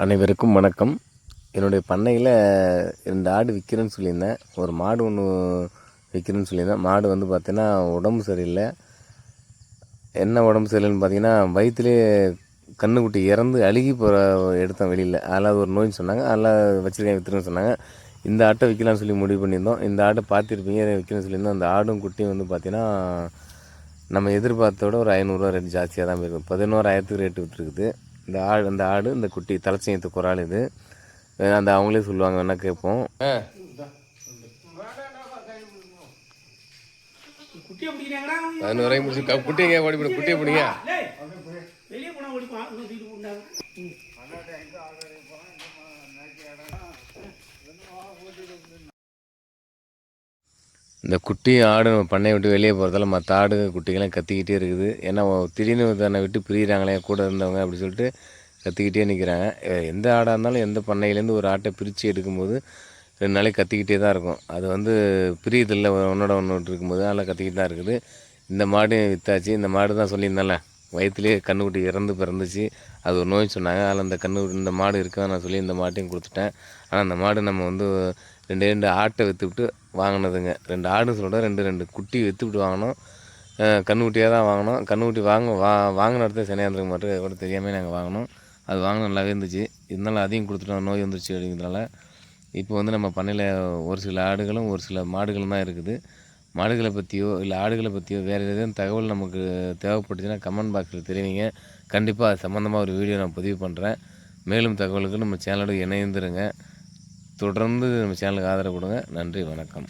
அனைவருக்கும் வணக்கம். என்னுடைய பண்ணையில் 2 ஆடு விற்கிறேன்னு சொல்லியிருந்தேன். ஒரு மாடு ஒன்று விற்கிறேன்னு சொல்லியிருந்தேன். மாடு வந்து பார்த்தீங்கன்னா உடம்பு சரியில்லை. என்ன உடம்பு சரியில்லைன்னு பார்த்தீங்கன்னா, வயிற்றுலேயே கன்றுக்குட்டி இறந்து அழுகி போகிற எடுத்தேன் வெளியில். அதெல்லாம் ஒரு நோய்னு சொன்னாங்க. அதெல்லாம் வச்சுருக்கேன் விற்றுருன்னு சொன்னாங்க. இந்த ஆட்டை விற்கலாம்னு சொல்லி முடிவு பண்ணியிருந்தோம். இந்த ஆட்டை பார்த்துருப்பீங்க, விற்கணும்னு சொல்லியிருந்தோம். அந்த ஆடும் குட்டியும் வந்து பார்த்தீங்கன்னா நம்ம எதிர்பார்த்தோட ஒரு 500 ரேட் ஜாஸ்தியாக தான் போயிருக்கும். 11,000 ரேட்டு விற்றுருக்குது. அந்த ஆடு இந்த குட்டி தலைச்சயத்துக்கு ஒரு ஆள் இது. அந்த அவங்களே சொல்லுவாங்க, வேணா கேட்போம். குட்டியை ஓடி குட்டியை பிடிங்க. இந்த குட்டி ஆடு பண்ணையை விட்டு வெளியே போகிறதால மற்ற ஆடு குட்டிகள்லாம் கத்திக்கிட்டே இருக்குது. ஏன்னா திடீர்னு தன்னை விட்டு பிரிகிறாங்களே கூட இருந்தவங்க அப்படி சொல்லிட்டு கத்திக்கிட்டே நிற்கிறாங்க. எந்த ஆடாக இருந்தாலும் எந்த பண்ணையிலேருந்து ஒரு ஆட்டை பிரித்து எடுக்கும்போது 2 நாளைக்கு கத்திக்கிட்டே தான் இருக்கும். அது வந்து பிரியுதில்லை, ஒன்றோட ஒன்று இருக்கும்போது அதெல்லாம் கத்திக்கிட்டு தான் இருக்குது. இந்த மாடு விற்றாச்சு. இந்த மாடு தான் சொல்லியிருந்தால வயிற்றுலேயே கன்றுக்குட்டி இறந்து பிறந்துச்சு. அது ஒரு நோய் சொன்னாங்க. அதில் அந்த இந்த மாடு இருக்கா நான் சொல்லி இந்த மாட்டையும் கொடுத்துட்டேன். ஆனால் அந்த மாடு நம்ம வந்து 2 ஆட்டை விற்றுவிட்டு வாங்கினதுங்க. 2 ஆடு சொல்ல 2 குட்டி விற்றுவிட்டு வாங்கினோம். கன்றுக்குட்டியாக தான் வாங்கினோம். கன்றுக்குட்டி வாங்கின இடத்துல சனியாந்திரம் மட்டும் கூட தெரியாமல் நாங்கள் வாங்கினோம். அது வாங்கின நல்லாவே இருந்துச்சு. இருந்தாலும் அதையும் கொடுத்துட்டோம், நோய் வந்துருச்சு அப்படிங்கிறதுனால. இப்போ வந்து நம்ம பண்ணையில் ஒரு சில ஆடுகளும் ஒரு சில மாடுகளும் தான் இருக்குது. மாடுகளை பற்றியோ இல்லை ஆடுகளை பற்றியோ வேறு ஏதேனும் தகவல் நமக்கு தேவைப்பட்டுச்சுன்னா கமெண்ட் பாக்ஸில் தெரிவிங்க. கண்டிப்பாக அது சம்மந்தமாக ஒரு வீடியோ நான் பதிவு பண்ணுறேன். மேலும் தகவலுக்கு நம்ம சேனலோடு இணைந்துருங்க. தொடர்ந்து நம்ம சேனலுக்கு ஆதரவு கொடுங்க. நன்றி, வணக்கம்.